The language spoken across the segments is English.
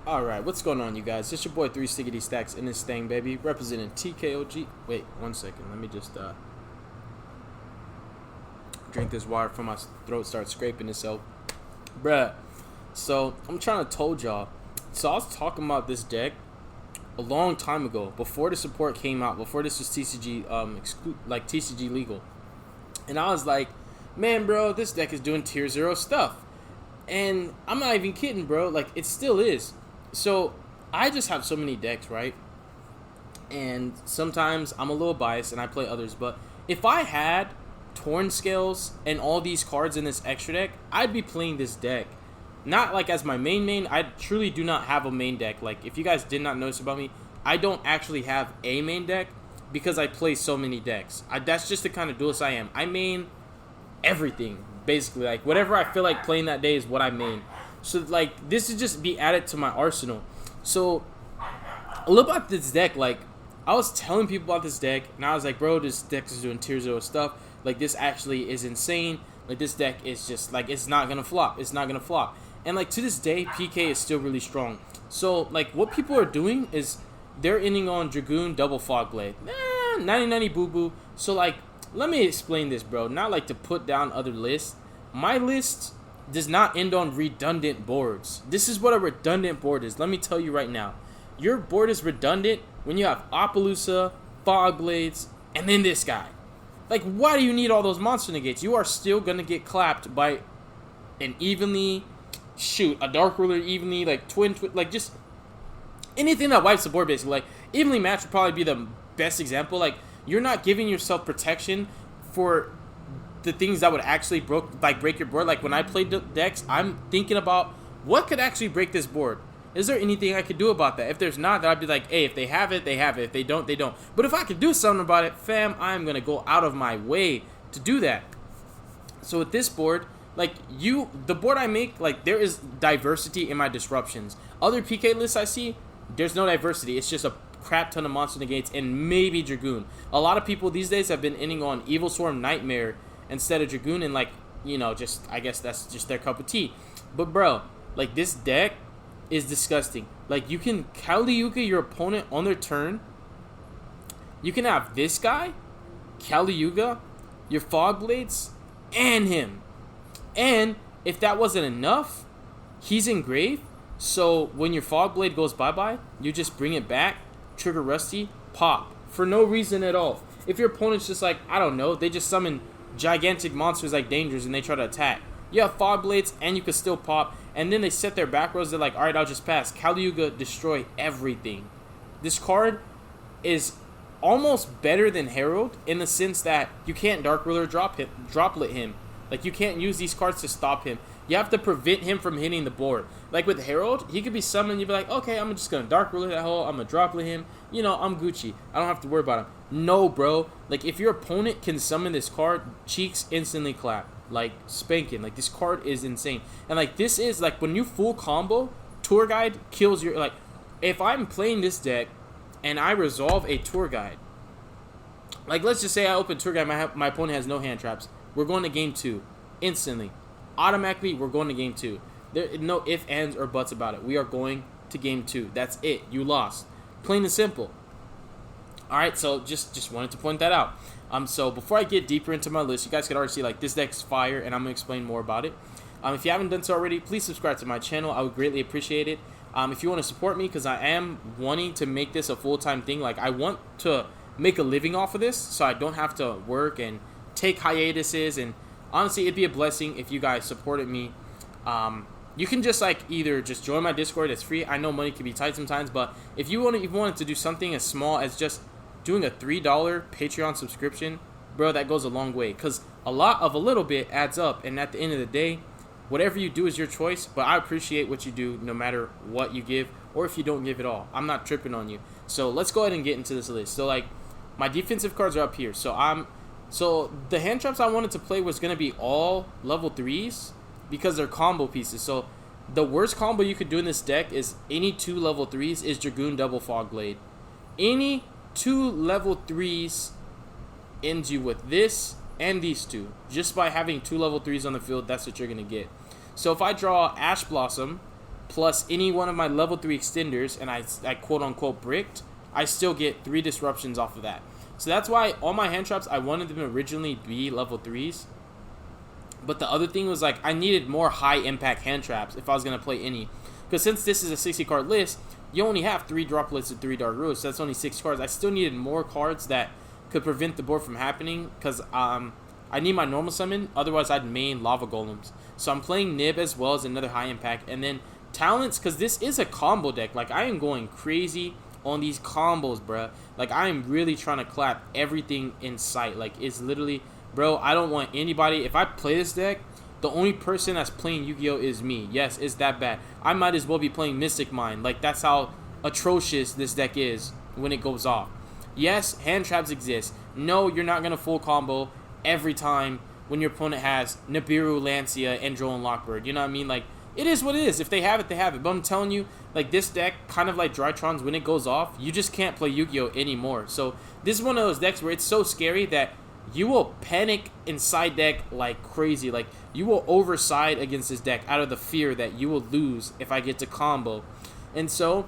Alright, what's going on, you guys? It's your boy 3 Stickity Stacks in this thing, baby. Representing TKOG. Wait, 1 second. Let me just drink this water before my throat starts scraping itself. Bruh. So, I'm trying to told y'all. So, I was talking about this deck a long time ago, before the support came out, before this was TCG, TCG legal. And I was like, man, bro, this deck is doing tier 0 stuff. And I'm not even kidding, bro. Like, it still is. So, I just have so many decks, right? And sometimes I'm a little biased and I play others. But if I had Torn Scales and all these cards in this extra deck, I'd be playing this deck. Not like as my main. I truly do not have a main deck. Like, if you guys did not notice about me, I don't actually have a main deck because I play so many decks. That's just the kind of duelist I am. I main everything, basically. Like, whatever I feel like playing that day is what I main. So, like, this would just be added to my arsenal. So, a little about this deck, like, I was telling people about this deck, and I was like, bro, this deck is doing tier 0 stuff. Like, this actually is insane. Like, this deck is just, like, it's not gonna flop. It's not gonna flop. And, like, to this day, PK is still really strong. So, like, what people are doing is they're ending on Dragoon double Fog Blade. 90-90 boo-boo. So, like, let me explain this, bro. Not, like, to put down other lists. My list does not end on redundant boards. This is what a redundant board is. Let me tell you right now. Your board is redundant when you have Appaloosa, Fog Blades, and then this guy. Like, why do you need all those monster negates? You are still going to get clapped by an evenly, a Dark Ruler evenly, like twin, like just anything that wipes the board, basically. Like, evenly matched would probably be the best example. Like, you're not giving yourself protection for the things that would actually break your board. Like, when I play decks, I'm thinking about what could actually break this board. Is there anything I could do about that? If there's not, then I'd be like, hey, if they have it, they have it. If they don't, they don't. But if I could do something about it, fam, I'm going to go out of my way to do that. So with this board, like, the board I make, like, there is diversity in my disruptions. Other PK lists I see, there's no diversity. It's just a crap ton of monster negates and maybe Dragoon. A lot of people these days have been ending on Evil Swarm Nightmare instead of Dragoon, and, like, you know, just, I guess that's just their cup of tea. But, bro, like, this deck is disgusting. Like, you can Kali-Yuga your opponent on their turn. You can have this guy, Kali-Yuga, your Fog Blades, and him. And if that wasn't enough, he's engraved. So when your Fog Blade goes bye-bye, you just bring it back, trigger Rusty, pop. For no reason at all. If your opponent's just like, I don't know, they just summon gigantic monsters like Dangers and they try to attack. You have Fog Blades and you can still pop. And then they set their back rows. They're like, alright, I'll just pass. Kali-Yuga destroy everything. This card is almost better than Herald in the sense that you can't Dark Ruler droplet him. Like, you can't use these cards to stop him. You have to prevent him from hitting the board. Like with Herald, he could be summoned. You'd be like, okay, I'm just going to Dark Ruler that hole. I'm going to droplet him. You know, I'm Gucci. I don't have to worry about him. No, bro. Like, if your opponent can summon this card, cheeks instantly clap. Like, spanking. Like, this card is insane. And, like, this is, like, when you full combo, Tour Guide kills your, like, if I'm playing this deck and I resolve a Tour Guide, like, let's just say I open Tour Guide, my opponent has no hand traps. We're going to game 2. Instantly. Automatically, we're going to game 2. There no ifs, ands, or buts about it. We are going to game 2. That's it. You lost. Plain and simple. Alright, so just wanted to point that out. So before I get deeper into my list, you guys can already see, like, this deck's fire, and I'm going to explain more about it. If you haven't done so already, please subscribe to my channel. I would greatly appreciate it. If you want to support me, because I am wanting to make this a full-time thing. Like, I want to make a living off of this, so I don't have to work and take hiatuses, and honestly, it'd be a blessing if you guys supported me. You can just, like, either just join my Discord. It's free. I know money can be tight sometimes, but if you wanted to do something as small as just doing a $3 Patreon subscription, bro, that goes a long way, because a little bit adds up, and at the end of the day, whatever you do is your choice, but I appreciate what you do no matter what you give, or if you don't give at all. I'm not tripping on you. So let's go ahead and get into this list. So, like, my defensive cards are up here. So the hand traps I wanted to play was going to be all level 3s because they're combo pieces. So the worst combo you could do in this deck is any 2 level 3s is Dragoon double Fog Blade. Any 2 level 3s ends you with this and these 2. Just by having 2 level 3s on the field, that's what you're going to get. So if I draw Ash Blossom, plus any one of my level 3 extenders, and I quote-unquote bricked, I still get 3 disruptions off of that. So that's why all my hand traps, I wanted them to originally be level 3s. But the other thing was, like, I needed more high-impact hand traps if I was going to play any. Because since this is a 60-card list, you only have 3 droplets and 3 Dark Roots, so that's only 6 cards. I still needed more cards that could prevent the board from happening, because I need my normal summon, otherwise I'd main Lava Golems. So I'm playing Nib as well as another high-impact, and then talents, because this is a combo deck. Like, I am going crazy on these combos, bruh. Like, I am really trying to clap everything in sight. Like, it's literally, bro, I don't want anybody. If I play this deck, the only person that's playing Yu-Gi-Oh! Is me. Yes, it's that bad. I might as well be playing Mystic Mind. Like, that's how atrocious this deck is when it goes off. Yes, hand traps exist. No, you're not going to full combo every time when your opponent has Nibiru, Lancia, and Droll Lockbird. You know what I mean? Like, it is what it is. If they have it, they have it. But I'm telling you, like, this deck, kind of like Drytron's, when it goes off, you just can't play Yu-Gi-Oh! Anymore. So this is one of those decks where it's so scary that you will panic in side deck like crazy. Like, you will overside against this deck out of the fear that you will lose if I get to combo. And so,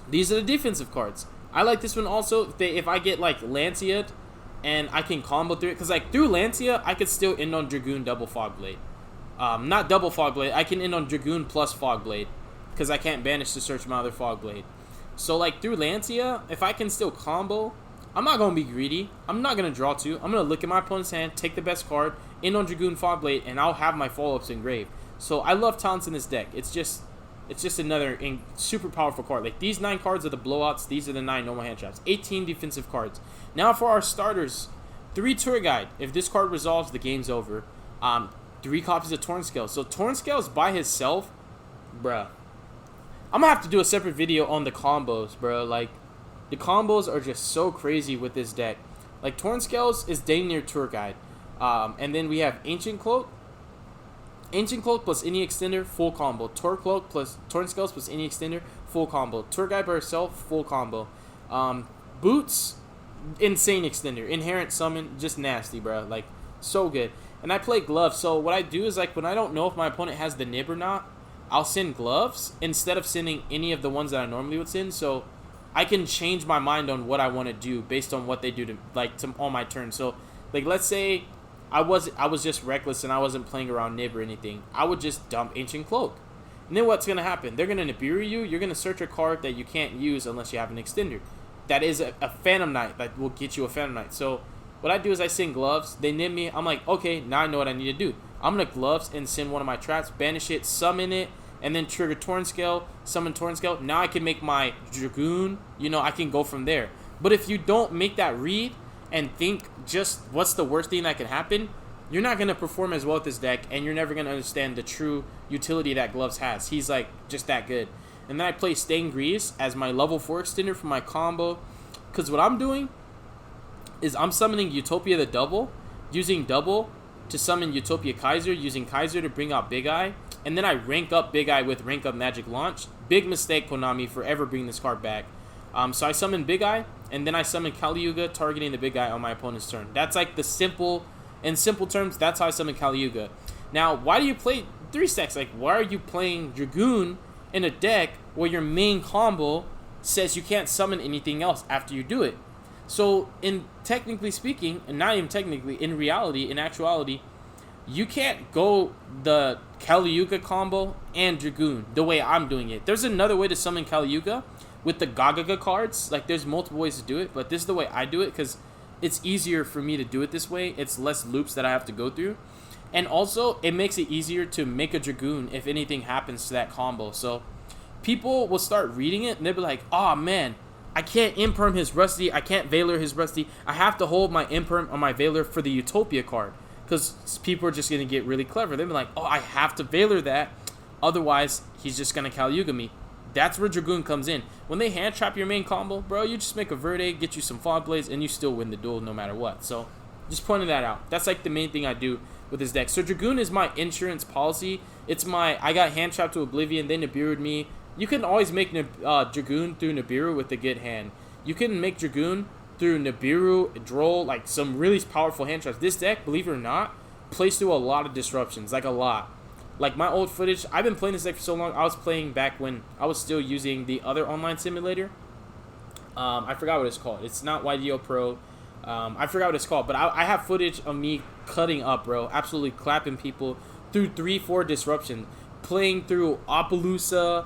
these are the defensive cards. I like this one also. If I get, like, Lancia and I can combo through it. Because, like, through Lancia, I could still end on Dragoon double Fog Blade. Not double Fog Blade. I can end on Dragoon plus Fog Blade. Because I can't banish to search my other Fog Blade. So, like, through Lancia, if I can still combo, I'm not going to be greedy. I'm not going to draw 2. I'm going to look at my opponent's hand, take the best card, end on Dragoon Fog Blade, and I'll have my follow-ups engraved. So, I love talents in this deck. It's just another super powerful card. Like, these 9 cards are the blowouts. These are the 9 normal hand traps. 18 defensive cards. Now for our starters, 3 Tour Guide. If this card resolves, the game's over. 3 copies of Torn Scale. So Torn Scales by himself, bruh. I'm gonna have to do a separate video on the combos, bro. Like, the combos are just so crazy with this deck. Like, Torn Scales is dang near Tour Guide. And then we have Ancient Cloak. Ancient Cloak plus any extender, full combo. Tour Cloak plus Torn Scales plus any extender, full combo. Tour Guide by herself, full combo. Boots, insane extender. Inherent Summon, just nasty, bro. Like, so good. And I play Gloves, so what I do is, like, when I don't know if my opponent has the Nib or not, I'll send Gloves instead of sending any of the ones that I normally would send, so I can change my mind on what I want to do based on what they do on my turn. So, like, let's say I was just reckless and I wasn't playing around Nib or anything. I would just dump Ancient Cloak. And then what's going to happen? They're going to Nibiru you. You're going to search a card that you can't use unless you have an extender. That is a Phantom Knight that will get you a Phantom Knight. So what I do is I send Gloves. They Nib me. I'm like, okay, now I know what I need to do. I'm going to Gloves and send one of my traps, banish it, summon it, and then trigger Torn Scale, summon Torn Scale. Now I can make my Dragoon. You know, I can go from there. But if you don't make that read and think just what's the worst thing that can happen, you're not going to perform as well with this deck, and you're never going to understand the true utility that Gloves has. He's, like, just that good. And then I play Stained Grease as my level 4 extender for my combo. Because what I'm doing is I'm summoning Utopia the double, using double to summon Utopia Kaiser, using Kaiser to bring out Big Eye. And then I rank up Big Eye with Rank Up Magic Launch. Big mistake, Konami, for ever bringing this card back. So I summon Big Eye, and then I summon Kali Yuga, targeting the Big Eye on my opponent's turn. That's like the simple, in simple terms, that's how I summon Kali Yuga. Now, why do you play 3 stacks? Like, why are you playing Dragoon in a deck where your main combo says you can't summon anything else after you do it? So, technically speaking, and not even technically, in reality, in actuality, you can't go the Kali Yuga combo and Dragoon the way I'm doing it. There's another way to summon Kali Yuga with the Gagaga cards. Like, there's multiple ways to do it, but this is the way I do it because it's easier for me to do it this way. It's less loops that I have to go through. And also, it makes it easier to make a Dragoon if anything happens to that combo. So, people will start reading it, and they'll be like, oh, man, I can't Imperm his Rusty. I can't Valor his Rusty. I have to hold my Imperm on my Valor for the Utopia card. Because people are just going to get really clever. They'll be like, oh, I have to Valor that. Otherwise, he's just going to Kali Yuga me. That's where Dragoon comes in. When they hand trap your main combo, bro, you just make a Verde, get you some Fog Blades, and you still win the duel no matter what. So, just pointing that out. That's like the main thing I do with this deck. So, Dragoon is my insurance policy. It's my, I got hand trapped to Oblivion, they Nibiru'd me. You can always make Dragoon through Nibiru with a good hand. You can make Dragoon through Nibiru, Droll, like some really powerful hand traps. This deck, believe it or not, plays through a lot of disruptions, like a lot. Like my old footage, I've been playing this deck for so long. I was playing back when I was still using the other online simulator. I forgot what it's called. It's not YDO Pro. I forgot what it's called, but I have footage of me cutting up, bro. Absolutely clapping people through 3-4 disruptions. Playing through Appaloosa,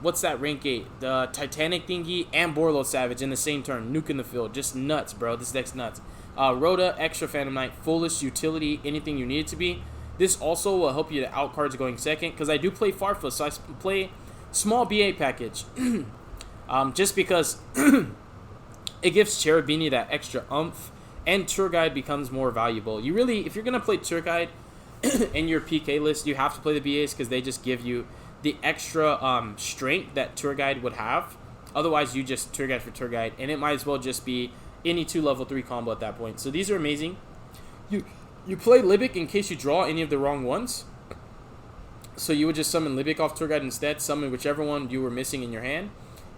what's that rank 8? The Titanic thingy and Borlo Savage in the same turn. Nuking the field. Just nuts, bro. This deck's nuts. Rhoda, extra Phantom Knight, Foolish, Utility, anything you need it to be. This also will help you to out cards going second, because I do play Farfa, so I play small BA package. Just because it gives Cherubini that extra oomph, and Tour Guide becomes more valuable. You really, if you're going to play Tour Guide in your PK list, you have to play the BAs, because they just give you the extra strength that Tour Guide would have. Otherwise, you just Tour Guide for Tour Guide, and it might as well just be any 2 level 3 combo at that point. So these are amazing. You play Libic in case you draw any of the wrong ones. So you would just summon Libic off Tour Guide instead, summon whichever one you were missing in your hand.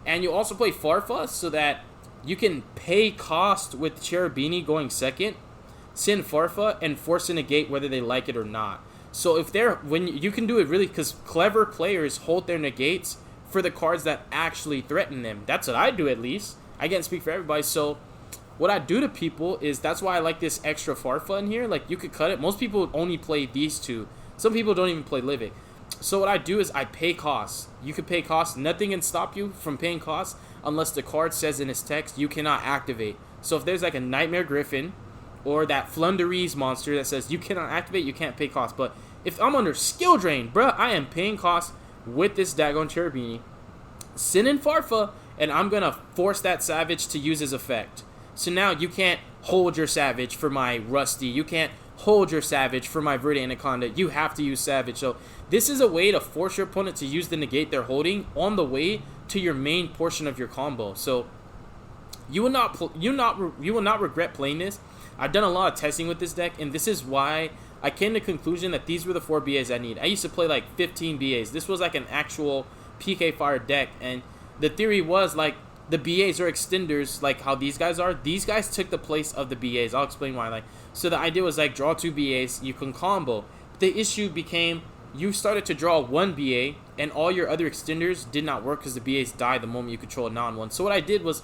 And you also play Farfa so that you can pay cost with Cherubini going second, send Farfa, and force a negate whether they like it or not. So if you can do it really, because clever players hold their negates for the cards that actually threaten them. That's what I do, at least. I can't speak for everybody. So what I do to people is, that's why I like this extra Farfa in here. Like, you could cut it. Most people only play these 2. Some people don't even play Livic. So what I do is I pay costs. You could pay costs. Nothing can stop you from paying costs unless the card says in its text you cannot activate. So if there's like a Nightmare Griffin or that Flunderies monster that says you cannot activate, you can't pay costs. But if I'm under skill drain, bruh, I am paying costs with this Dagon Cherubini. Send in Farfa, and I'm going to force that Savage to use his effect. So now you can't hold your Savage for my Rusty. You can't hold your Savage for my Verde Anaconda. You have to use Savage. So this is a way to force your opponent to use the negate they're holding on the way to your main portion of your combo. So you will not regret playing this. I've done a lot of testing with this deck, and this is why I came to the conclusion that these were the 4 BAs I need. I used to play like 15 BAs. This was like an actual PK Fire deck, and the theory was like the BAs are extenders, like how these guys are. These guys took the place of the BAs. I'll explain why. Like, so the idea was like draw 2 BAs, you can combo. The issue became you started to draw 1 BA, and all your other extenders did not work because the BAs died the moment you control a non-1. So what I did was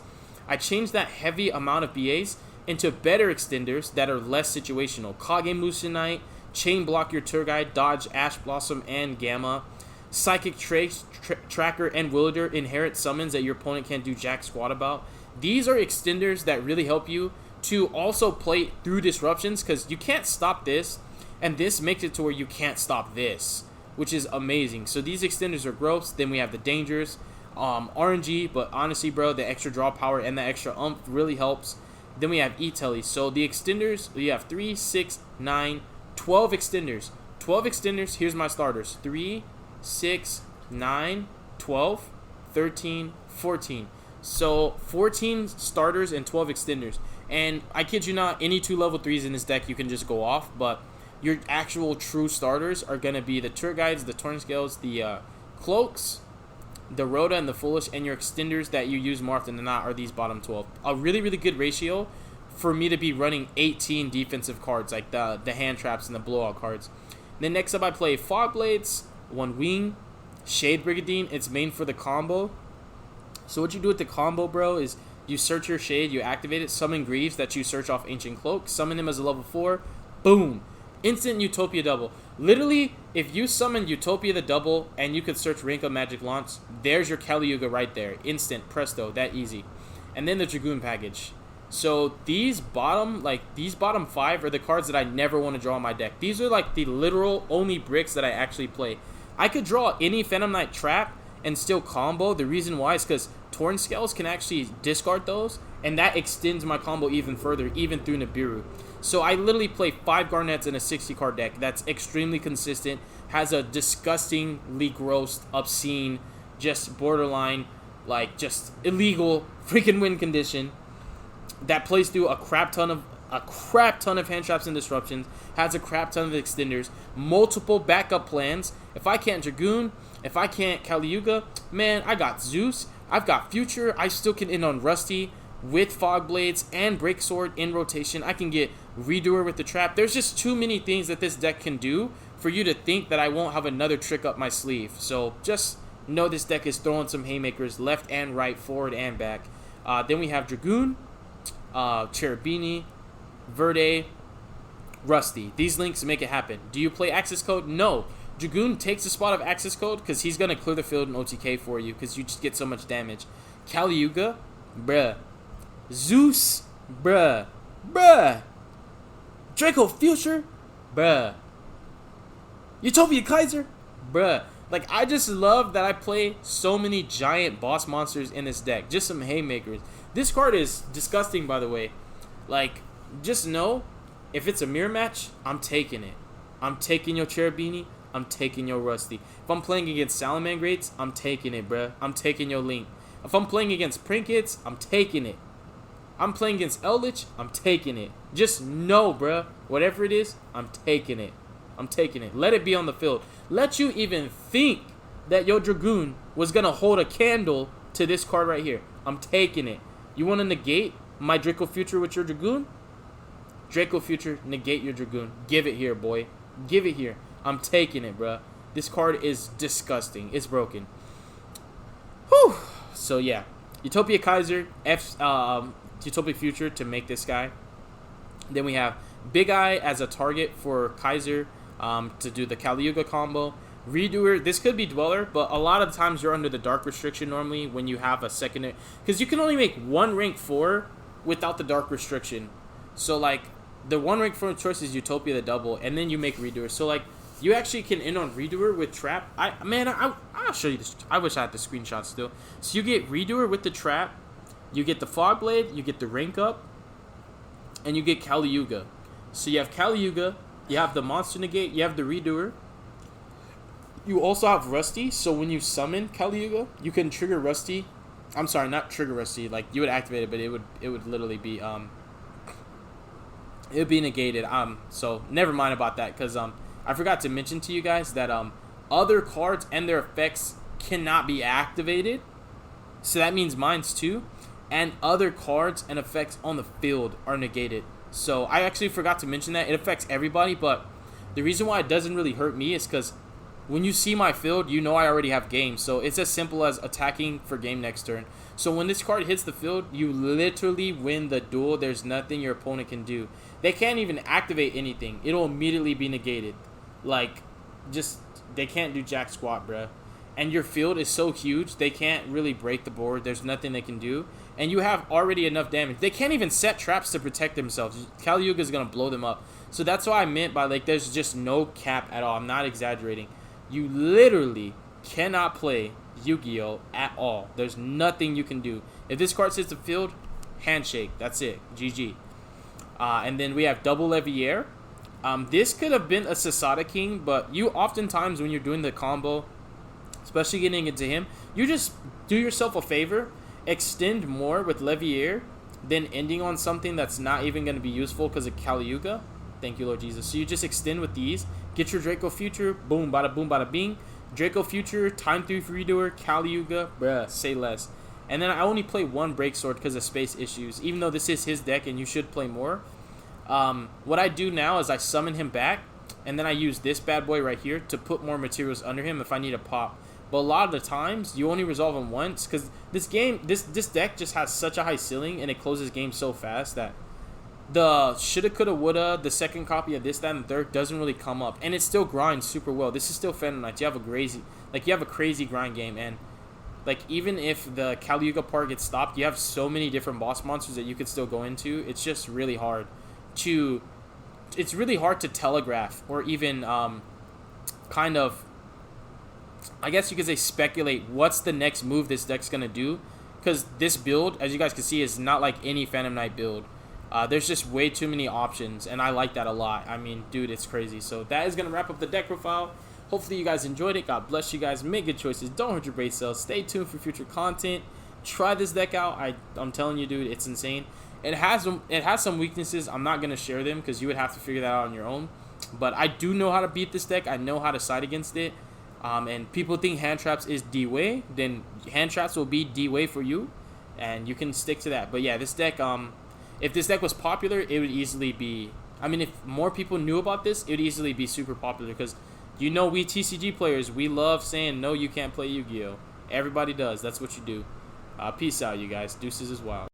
I changed that heavy amount of BAs into better extenders that are less situational. Kage Musinite, Chain Block your Tour Guide, Dodge Ash Blossom and Gamma, Psychic Trace, Tracker, and Wielder inherit summons that your opponent can't do jack squat about. These are extenders that really help you to also play through disruptions, because you can't stop this, and this makes it to where you can't stop this, which is amazing. So these extenders are gross. Then we have the dangers, RNG, but honestly, bro, the extra draw power and the extra umph really helps. Then we have E-Telly. So the extenders, we have 3, 6, 9, 12 extenders. 12 extenders, here's my starters. 3, 6, 9, 12, 13, 14. So 14 starters and 12 extenders. And I kid you not, any 2 level 3s in this deck you can just go off, but your actual true starters are going to be the Tour Guides, the Torn Scales, the Cloaks, the Rhoda, and the Foolish, and your extenders that you use more often than not are these bottom 12. A really, really good ratio for me to be running 18 defensive cards, like the hand traps and the blowout cards. Then next up I play Fog Blades, 1 Wing, Shade Brigadine. It's main for the combo. So what you do with the combo, bro, is you search your Shade, you activate it, summon Greaves that you search off Ancient Cloak, summon him as a level 4, boom. Instant Utopia double. Literally, if you summon Utopia the double and you could search Rank of Magic Launch, there's your Kali Yuga right there. Instant, presto, that easy. And then the Dragoon package. So these bottom 5 are the cards that I never want to draw in my deck. These are like the literal only bricks that I actually play. I could draw any Phantom Knight trap and still combo. The reason why is because Torn Scales can actually discard those, and that extends my combo even further, even through Nibiru. So I literally play 5 Garnets in a 60 card deck that's extremely consistent, has a disgustingly gross, obscene, just borderline, like just illegal freaking win condition that plays through a crap ton of hand traps and disruptions, has a crap ton of extenders, multiple backup plans. If I can't Dragoon, if I can't Kali Yuga, man, I got Zeus, I've got Future, I still can end on Rusty with Fog Blades and Break Sword in rotation. I can get Redoer with the trap. There's just too many things that this deck can do for you to think that I won't have another trick up my sleeve. So just know this deck is throwing some haymakers left and right, forward and back. Then we have Dragoon, Cherubini, Verde, Rusty. These links make it happen. Do you play Access Code? No. Dragoon takes the spot of Access Code because he's going to clear the field in OTK for you because you just get so much damage. Caliuga, bruh. Zeus, bruh. Draco Future, bruh. Utopia Kaiser, bruh. Like, I just love that I play so many giant boss monsters in this deck. Just some haymakers. This card is disgusting, by the way. Like, just know, if it's a mirror match, I'm taking it. I'm taking your Cherubini. I'm taking your Rusty. If I'm playing against Salamangrates, I'm taking it, bruh. I'm taking your Link. If I'm playing against Prinkets, I'm taking it. I'm playing against Eldritch, I'm taking it. Just know, bruh. Whatever it is, I'm taking it. I'm taking it. Let it be on the field. Let you even think that your Dragoon was going to hold a candle to this card right here. I'm taking it. You want to negate my Draco Future with your Dragoon? Draco Future, negate your Dragoon. Give it here, boy. Give it here. I'm taking it, bruh. This card is disgusting. It's broken. Whew. So, yeah. Utopia Kaiser, Utopia Future to make this guy. Then we have Big Eye as a target for Kaiser to do the Caliuga combo. Redoer, this could be Dweller, but a lot of times you're under the Dark Restriction normally when you have a secondary. Because you can only make one rank 4 without the Dark Restriction. So, like, the one rank 4 choice is Utopia the double, and then you make Redoer. So, like, you actually can end on Redoer with Trap. I'll show you this. I wish I had the screenshot still. So, you get Redoer with the Trap. You get the Fog Blade. You get the rank up. And you get Caliuga. So, you have Caliuga. You have the Monster Negate. You have the Redoer. You also have Rusty. So, when you summon Caliuga, you can trigger Rusty. I'm sorry, not trigger Rusty. Like, you would activate it, but it would literally be it would be negated. So never mind about that, because I forgot to mention to you guys that other cards and their effects cannot be activated. So that means mine's too. And other cards and effects on the field are negated. So I actually forgot to mention that. It affects everybody, but the reason why it doesn't really hurt me is because when you see my field, you know I already have game. So it's as simple as attacking for game next turn. So when this card hits the field, you literally win the duel. There's nothing your opponent can do. They can't even activate anything. It'll immediately be negated. Like, just, they can't do jack squat, bruh. And your field is so huge, they can't really break the board. There's nothing they can do. And you have already enough damage. They can't even set traps to protect themselves. Caliuga is going to blow them up. So that's what I meant by, like, there's just no cap at all. I'm not exaggerating. You literally cannot play Yu-Gi-Oh! At all. There's nothing you can do. If this card hits the field, handshake. That's it. GG. And then we have Double Levier. This could have been a Sasada King, but you oftentimes, when you're doing the combo, especially getting into him, you just do yourself a favor, extend more with Levier, then ending on something that's not even going to be useful because of Caliuga. Thank you, Lord Jesus. So you just extend with these, get your Draco Future, boom, bada bing. Draco Future, Time 3 Redoer, Caliuga, bruh, say less. And then I only play one Break Sword because of space issues, even though this is his deck and you should play more. What I do now is I summon him back, and then I use this bad boy right here to put more materials under him if I need a pop. But a lot of the times, you only resolve him once, because this deck just has such a high ceiling, and it closes games so fast that the shoulda, coulda, woulda, the second copy of this, that, and the third doesn't really come up. And it still grinds super well. This is still Phantom Knights. You have a crazy grind game, and like, even if the Caliuga part gets stopped, you have so many different boss monsters that you could still go into. It's just really hard to telegraph, or even kind of, I guess you could say, speculate what's the next move this deck's gonna do, because this build, as you guys can see, is not like any Phantom Knight build. There's just way too many options, and I like that a lot. I mean, dude, it's crazy. So that is gonna wrap up the deck profile. Hopefully you guys enjoyed it. God bless you guys. Make good choices. Don't hurt your brain cells. Stay tuned for future content. Try this deck out. I'm telling you, dude, it's insane. It has some weaknesses. I'm not gonna share them because you would have to figure that out on your own. But I do know how to beat this deck. I know how to side against it. And people think hand traps is D-way, then hand traps will be D-way for you, and you can stick to that. But yeah, this deck, if this deck was popular, it would easily be. I mean, if more people knew about this, it would easily be super popular, because You know, we TCG players, we love saying, no, you can't play Yu-Gi-Oh! Everybody does. That's what you do. Peace out, you guys. Deuces is wild.